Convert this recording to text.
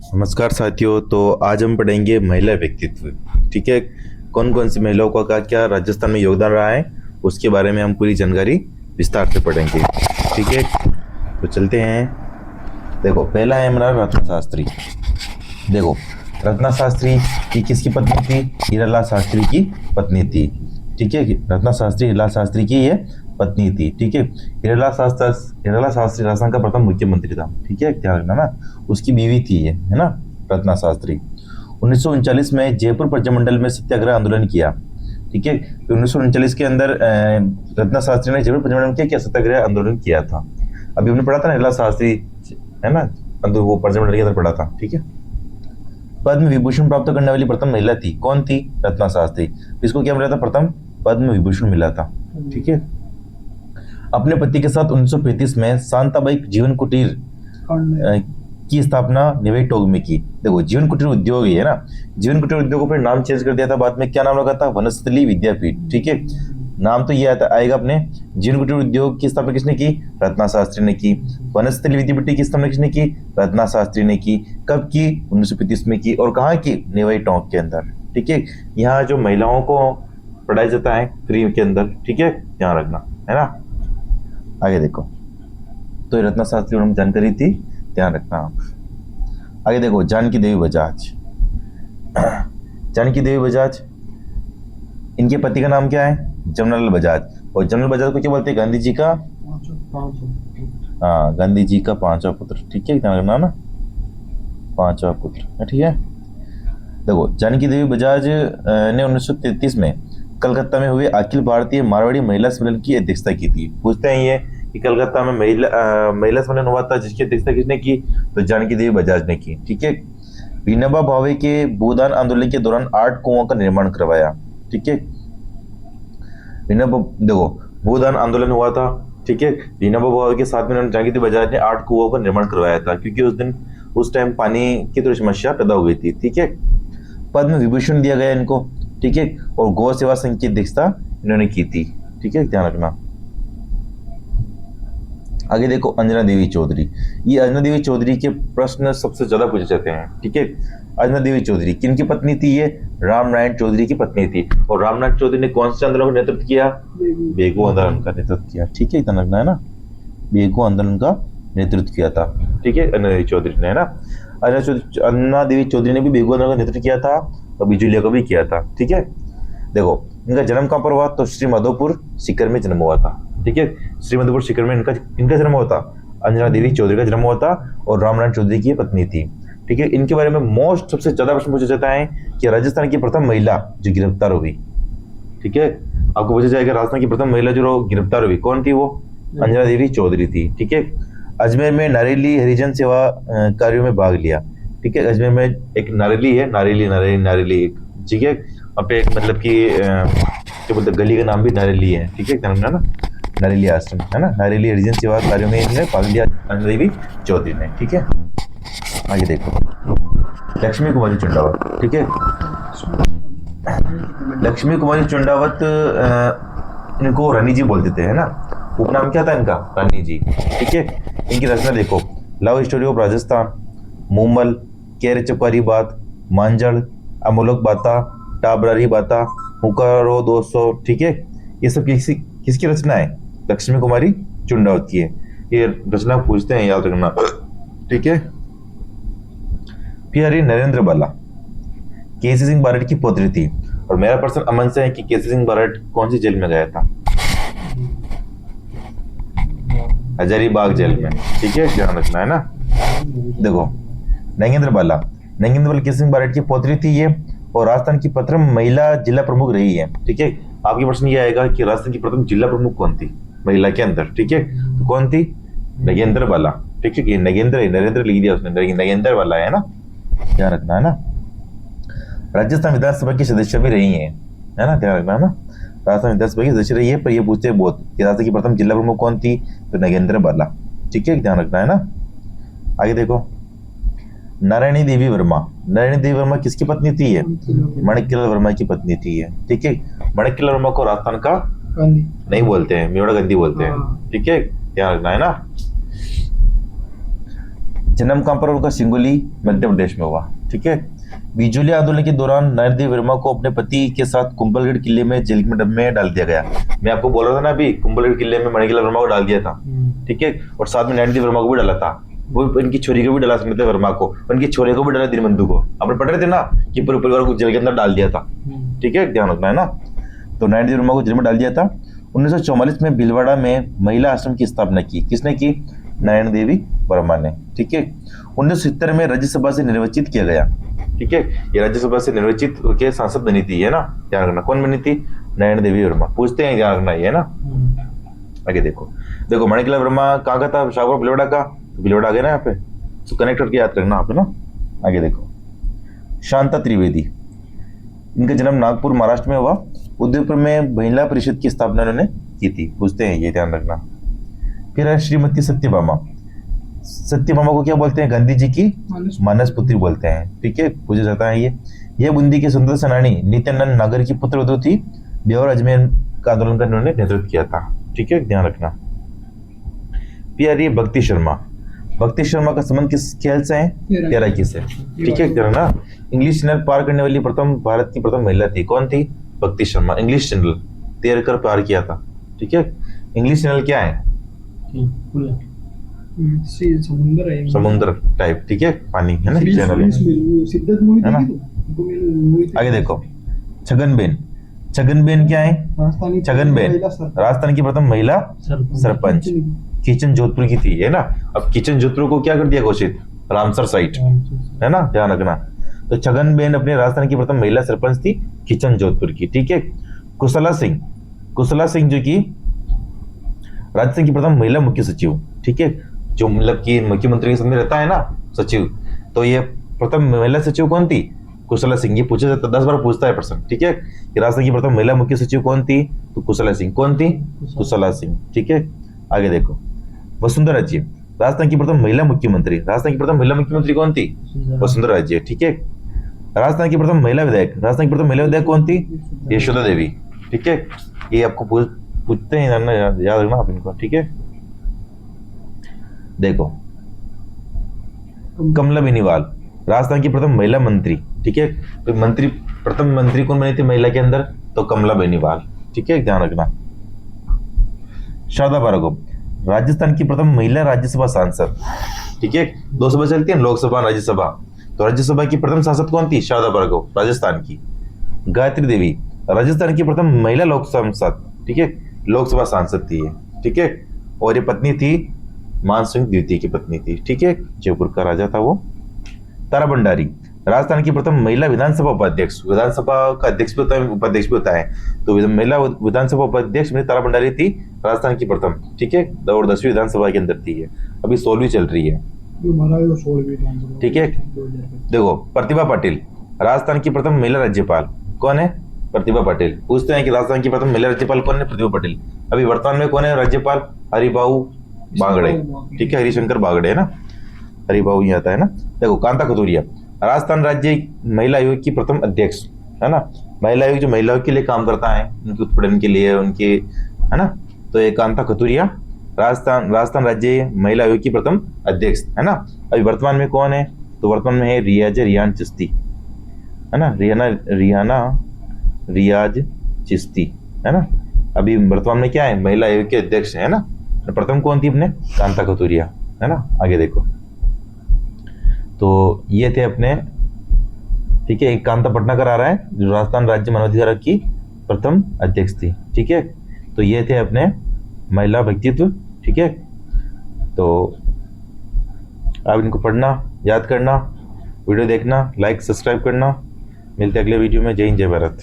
नमस्कार साथियों। तो आज हम पढ़ेंगे महिला व्यक्तित्व। ठीक है, कौन कौन सी महिलाओं का क्या क्या राजस्थान में योगदान रहा है उसके बारे में हम पूरी जानकारी विस्तार से पढ़ेंगे। ठीक है, तो चलते हैं। देखो, पहला है हमारा रत्ना शास्त्री। देखो, रत्ना शास्त्री की किसकी पत्नी थी? हीरालाल शास्त्री की पत्नी थी। ठीक है, रत्ना शास्त्री हीरालाल शास्त्री की ये पत्नी थी। ठीक है, हीरालाल शास्त्री राजस्थान का प्रथम मुख्यमंत्री था। ठीक है, ध्यान रखना ना, उसकी बीवी थी ये, है ना, रत्ना शास्त्री। 1939 में जयपुर प्रजामंडल में सत्याग्रह आंदोलन किया। ठीक है, तो 1939 के अंदर रत्ना शास्त्री ने जयपुर प्रजामंडल में क्या सत्याग्रह आंदोलन किया था। अभी हमने पढ़ा था ना, हीरालाल शास्त्री, है ना, वो प्रजामंडल के अंदर पढ़ा था। ठीक है, पद्म विभूषण प्राप्त करने वाली प्रथम महिला थी। कौन थी? रत्ना शास्त्री। इसको क्या मिला था? प्रथम पद्म विभूषण मिला था। ठीक है, अपने पति के साथ 1935 में शांताबाई जीवन कुटीर की स्थापना निवेई टोग में की। देखो, जीवन कुटीर उद्योग ही है ना, जीवन कुटीर उद्योग को फिर नाम चेंज कर दिया था बाद में। क्या नाम रखा था? वनस्थली विद्यापीठ। ठीक है, नाम तो ये आएगा अपने। जीवन कुटीर उद्योग की स्थापना किसने की? रत्ना शास्त्री ने की। वनस्थली विद्यापीठ की स्थापना किसने की? रत्ना शास्त्री ने की। कब की? 1935 में की। और कहाँ की? नेवाई टोंक के अंदर। ठीक है, यहाँ जो महिलाओं को पढ़ाया जाता है फ्री के अंदर। ठीक है, ध्यान रखना, है ना। आगे देखो, तो ये रत्ना शास्त्री और जानकारी थी, ध्यान रखना आप। आगे देखो, जानकी देवी बजाज। जानकी देवी बजाज, इनके पति का नाम क्या है? जमनालाल बजाज। और जमनालाल बजाज को क्या बोलते हैं? गांधी जी का, हाँ, गांधी जी का पांचवा पुत्र। ठीक है, ध्यान रखना ना, पांचवा पुत्र। ठीक है, देखो, जानकी देवी बजाज ने 1933 में कलकत्ता में हुए अखिल भारतीय मारवाड़ी महिला सम्मेलन की अध्यक्षता की थी। पूछते हैं ये कि कलकत्ता में महिला सम्मेलन हुआ था, जिसकी अध्यक्षता किसने की? तो जानकी देवी बजाज ने की। ठीक है, विनोबा भावे के भूदान आंदोलन के दौरान 8 कुओं का निर्माण करवाया। ठीक है, विनोबा, देखो, भूदान आंदोलन हुआ था। ठीक है, विनोबा भावे के साथ में जानकी देवी बजाज ने 8 कुओं का निर्माण करवाया था, क्योंकि उस टाइम पानी की थोड़ी समस्या पैदा हो गई थी। ठीक है, पद्म विभूषण दिया गया इनको। ठीक है, और गौ सेवा संघ की अध्यक्षता इन्होंने की थी। ठीक है, ध्यान रखना। आगे देखो, अंजना देवी चौधरी। ये अंजना देवी चौधरी के प्रश्न सबसे ज्यादा पूछे जाते हैं। ठीक है, अंजना देवी चौधरी किन की पत्नी थी? ये रामनारायण चौधरी की पत्नी थी। और रामनारायण चौधरी ने कौन से आंदोलन का नेतृत्व किया? बेगू आंदोलन का नेतृत्व किया। ठीक है, ध्यान रखना, है ना, बेगू आंदोलन का नेतृत्व किया था। ठीक है, अंजना देवी चौधरी ने, है ना। अन्ना देवी चौधरी ने भी बेगू आंदोलन का नेतृत्व किया था और बिजुलिया को भी किया था। ठीक है, देखो, इनका जन्म कहाँ पर हुआ? तो श्री माधोपुर सीकर में जन्म हुआ था। ठीक है, श्री माधोपुर सीकर में इनका जन्म हुआ था। अंजना देवी चौधरी का जन्म हुआ था और रामनारायण चौधरी की पत्नी थी। ठीक है, इनके बारे में सबसे ज्यादा प्रश्न पूछा जाता है कि राजस्थान की प्रथम महिला जो गिरफ्तार हुई। ठीक है, आपको पूछा जाएगा राजस्थान की प्रथम महिला जो गिरफ्तार हुई कौन थी? वो अंजना देवी चौधरी थी। ठीक है, अजमेर में नारेली हरिजन सेवा कार्यों में भाग लिया। ठीक है, अजमेर में एक नारेली है, नारेली। ठीक है, वहाँ पे एक मतलब कि क्या बोलते, गली का नाम भी नारेली है। ठीक है, ना, नारेली आश्रम, है ना, नारेली हरिजन सेवा कार्यों में इन्होंने भाग लिया अंजना देवी चौधरी ने। ठीक है, आगे देखो, लक्ष्मी कुमारी चुंडावत। ठीक है, लक्ष्मी कुमारी चुंडावत, इनको रानी जी बोलते थे, है ना, उपनाम क्या था इनका? रानी जी। ठीक है, इनकी रचना देखो, love story of Rajasthan, Moomal, केर चौकारी बात, मांझल, अमोलक बाता, टाबरारी बाता, हुकारो 200। ठीक है, ये सब किसकी रचना है? लक्ष्मी कुमारी चुंडावत की है। ये रचना पूछते हैं, याद रखना। ठीक है, फिर हरी नरेंद्र बाला, केसी सिंह बारट की पोत्री थी। और मेरा प्रश्न अमन से है कि केसी सिंह बारट कौन सी जेल में गया था? हजारीबाग जेल में। ठीक है, ध्यान रखना, है ना। देखो, नगेंद्र बाला केसी सिंह बारट की पोत्री थी ये, और राजस्थान की प्रथम महिला जिला प्रमुख रही है। ठीक है, आपकी प्रश्न ये आएगा कि राजस्थान की प्रथम जिला प्रमुख कौन थी महिला के अंदर? ठीक है, तो कौन थी? नगेंद्र बाला। ठीक है, नरेंद्र लिख दिया उसने, नगेंद्र बाला, है ना, ध्यान रखना, है ना। राजस्थान विधानसभा की सदस्य भी रही है ना, ध्यान रखना, है ना, राजस्थान विधानसभा की सदस्य रही है। पर ये पूछते हैं बहुत कि राजस्थान की प्रथम जिला प्रमुख कौन थी? तो नगेंद्र बाला। ठीक है, ध्यान रखना, है ना। आगे देखो, नारायणी देवी वर्मा किसकी पत्नी थी? ये माणिक्यलाल वर्मा की पत्नी थी ये। ठीक है, माणिक्यलाल वर्मा को राजस्थान का नहीं बोलते हैं, मेवाड़ा गांधी बोलते हैं। ठीक है, ध्यान रखना, है ना। जन्म कहाँ पर उनका? सिंगोली, मध्य प्रदेश में हुआ। ठीक है। बिजोली आंदोलन के दौरान नयनदेव वर्मा को अपने पति के साथ कुंभलगढ़ किले में जेल में डाल दिया गया। मैं आपको बोल रहा था ना अभी, कुंभलगढ़ किले में मणिकलाल वर्मा को डाल दिया था। ठीक है। और साथ में नयनदेव वर्मा को भी डाला था, वो इनकी छोरी को भी डाला, नयनदेव वर्मा को, उनकी छोरे को भी डाला, दीनबंधु को। आपने पढ़ रहे थे ना कि पूरे परिवार को जेल के अंदर डाल दिया था। ठीक है, ध्यान रखना है ना। तो नयनदेव वर्मा को जेल में डाल दिया था। 1944 में भीलवाड़ा में महिला आश्रम की स्थापना की। किसने की? नयन देवी वर्मा ने। ठीक है। 1970 में राज्यसभा से निर्वाचित किया गया। ठीक है, ये राज्यसभा से निर्वाचित होकर सांसद बनी थी, है ना, ध्यान रखना। कौन बनी थी? नयन देवी वर्मा। पूछते हैं, ध्यान रखना, ये है ना। आगे देखो, देखो मणिकलाल वर्मा कहाँ का था? शाहपुर, भीलवाड़ा का। भीलवाड़ा आ गया ना यहाँ पे, तो कनेक्ट करके याद रखना आप, है ना। आगे देखो, शांता त्रिवेदी, इनका जन्म नागपुर महाराष्ट्र में हुआ। उदयपुर में महिला परिषद की स्थापना उन्होंने की थी। पूछते हैं, ये ध्यान रखना। फिर है श्रीमती सत्यभामा। सत्यभामा को क्या बोलते हैं? गांधी जी की मानस पुत्री बोलते हैं। ठीक है, पूछा जाता है ये बूंदी के स्वतंत्रता सेनानी नित्यानंद नागर की पुत्र वधू थी। ब्यावर अजमेर का आंदोलन का इन्होंने नेतृत्व किया था। ठीक है, ध्यान रखना। फिर आ रही है भक्ति शर्मा। भक्ति शर्मा का संबंध किस खेल से है? तैराकी से। ठीक है, ध्यान रखना। इंग्लिश चैनल पार करने वाली भारत की प्रथम महिला थी। कौन थी? भक्ति शर्मा। इंग्लिश चैनल तैर कर पार किया था। ठीक है, इंग्लिश चैनल क्या है? समुद्र है, समुद्र टाइप। ठीक है, पानी है ना, चैनल है ना। आगे देखो, छगनबेन। छगनबेन क्या है? छगनबेन राजस्थान की प्रथम महिला सरपंच। किचन जोधपुर की थी, है ना। अब किचन जोधपुर को क्या कर दिया घोषित? रामसर साइट, है ना, ध्यान रखना। तो छगनबेन अपने राजस्थान की प्रथम महिला सरपंच थी, किचन जोधपुर की। ठीक है। कुशला सिंह, कुशला सिंह जो कि राजस्थान की प्रथम महिला मुख्य सचिव। ठीक है, जो मतलब कि मुख्यमंत्री के सामने रहता है ना सचिव, तो ये प्रथम महिला सचिव कौन थी? कुशला सिंह। ये पूछा जाता, 10 बार पूछता है प्रश्न। ठीक है, कि राजस्थान की प्रथम महिला मुख्य सचिव कौन थी? तो कुशला सिंह। कौन थी? कुशला सिंह। ठीक है, आगे देखो, वसुंधरा राजे, राजस्थान की प्रथम महिला मुख्यमंत्री। राजस्थान की प्रथम महिला मुख्यमंत्री कौन थी? वसुंधरा राजे। ठीक है। राजस्थान की प्रथम महिला विधायक। राजस्थान की प्रथम महिला विधायक कौन थी? यशोदा देवी। ठीक है, ये आपको पूछते हैं, याद रखना आप इनको। ठीक है, देखो, कमला बेनीवाल, राजस्थान की प्रथम महिला मंत्री। ठीक है, तो मंत्री, प्रथम मंत्री कौन बनी थी महिला के अंदर? तो कमला बेनीवाल। ठीक है, ध्यान रखना। शारदा भार्गव, राजस्थान की प्रथम महिला राज्यसभा सांसद। ठीक है, 2 सभा चलती है, लोकसभा, राज्यसभा। तो राज्यसभा की प्रथम सांसद कौन थी? शारदा भार्गव, राजस्थान की। गायत्री देवी, राजस्थान की प्रथम महिला लोक सांसद। ठीक है, लोकसभा सांसद थी ये। ठीक है, और ये पत्नी थी मानसिंह द्वितीय की पत्नी थी। ठीक है, जयपुर का राजा था वो। तारा भंडारी, राजस्थान की प्रथम महिला विधानसभा उपाध्यक्ष। विधानसभा का अध्यक्ष भी होता है, उपाध्यक्ष भी होता है। तो महिला विधानसभा उपाध्यक्ष में तारा भंडारी थी, राजस्थान की प्रथम। ठीक है, और 10वीं विधानसभा के अंदर थी ये। अभी 16वीं चल रही है। ठीक है, देखो, प्रतिभा पाटिल, राजस्थान की प्रथम महिला राज्यपाल। कौन है? प्रतिभा पाटिल। पूछते हैं कि राजस्थान की प्रथम महिला राज्यपाल कौन है? प्रतिभा पाटिल। अभी वर्तमान में कौन है राज्यपाल? हरिभाऊ बागड़े। ठीक है, हरिशंकर बागड़े, है ना, हरिभाऊ ही आता है ना। देखो, कांता कथूरिया, राजस्थान राज्य महिला आयोग की प्रथम अध्यक्ष, है ना। महिला आयोग जो महिलाओं के लिए काम करता है, उनके उत्पीड़न के लिए, उनके, है ना। तो ये कांता कथूरिया राजस्थान राज्य महिला आयोग की प्रथम अध्यक्ष, है ना। अभी वर्तमान में कौन है? तो वर्तमान में है रियाज चिश्ती, है ना, रियाज चिश्ती, है ना। अभी वर्तमान में क्या है? महिला आयोग के अध्यक्ष है ना। प्रथम कौन थी? अपने कांता कथूरिया, है ना। आगे देखो, तो ये थे अपने, ठीक है, एक कांता पटनाकर आ रहा है जो राजस्थान राज्य मानवाधिकार की प्रथम अध्यक्ष थी। ठीक है, तो ये थे अपने महिला व्यक्तित्व। ठीक है, तो आप इनको पढ़ना, याद करना, वीडियो देखना, लाइक सब्सक्राइब करना। मिलते अगले वीडियो में। जय हिंद, जय भारत।